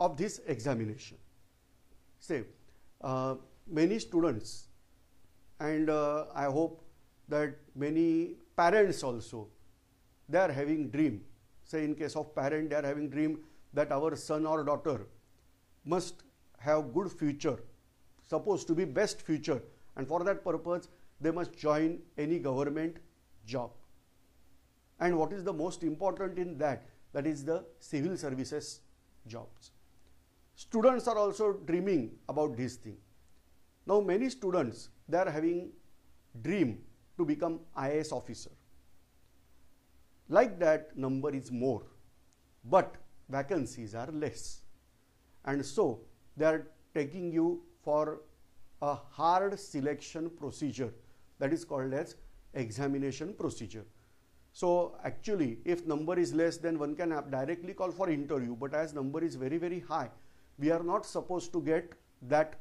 of this examination. Say, many students, and I hope that many parents also, they are having dream. Say, in case of parent, they are having dream that our son or daughter must have good future, supposed to be best future, and for that purpose they must join any government job. And what is the most important in that? That is the civil services jobs. Students are also dreaming about this thing. Now many students, they are having dream to become IAS officer. Like that, number is more, but vacancies are less. And so they are taking you for a hard selection procedure that is called as examination procedure. So actually, if number is less, then one can directly call for interview, but as number is very, very high, we are not supposed to get that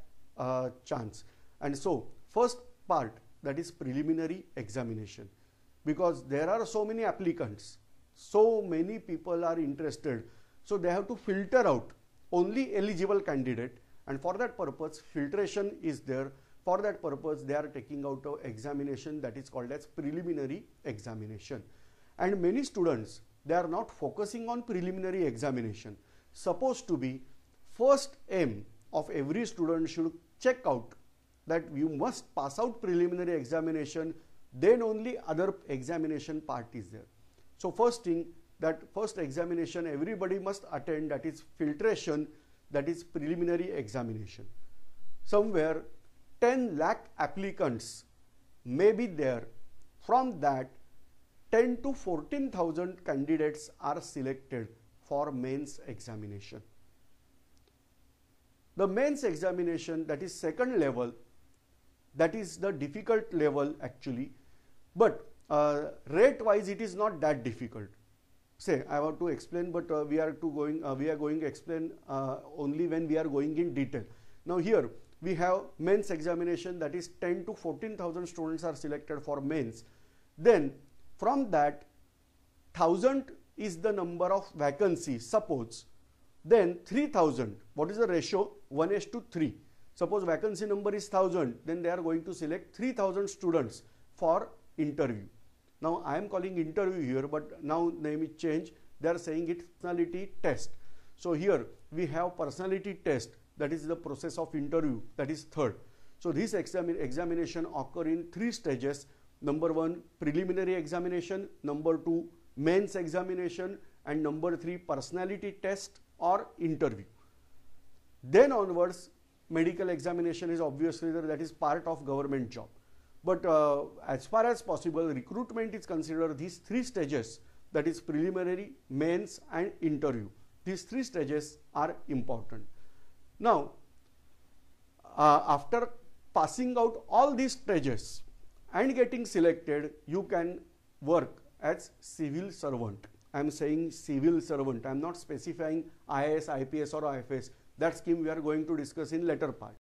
chance. And so first part, that is preliminary examination, because there are so many applicants, so many people are interested, so they have to filter out only eligible candidate, and for that purpose filtration is there. For that purpose they are taking out an examination that is called as preliminary examination. And many students, they are not focusing on preliminary examination. Supposed to be first aim of every student should check out that you must pass out preliminary examination, then only other examination part is there. So first thing, that first examination everybody must attend, that is filtration, that is preliminary examination. Somewhere 10 lakh applicants may be there. From that 10 to 14,000 candidates are selected for mains examination. The mains examination, that is second level, that is the difficult level actually, but rate wise it is not that difficult. Say, I want to explain, but we are going to explain only when we are going in detail. Now here we have mains examination, that is 10 to 14,000 students are selected for mains. Then from that 1,000 is the number of vacancies, suppose. Then 3,000, what is the ratio? 1:3. Suppose vacancy number is 1,000, then they are going to select 3,000 students for interview. Now I am calling interview here, but now name is changed. They are saying it personality test. So here we have personality test, that is the process of interview, that is third. So this examination occur in 3 stages. Number 1, preliminary examination. Number 2, mains examination. And number 3, personality test or interview. Then onwards, medical examination is obviously there, that is part of government job. But as far as possible, recruitment is considered these 3 stages, that is preliminary, mains and interview. These 3 stages are important. Now, after passing out all these stages and getting selected, you can work as civil servant. I am saying civil servant, I am not specifying IAS, IPS or IFS. That scheme we are going to discuss in later part.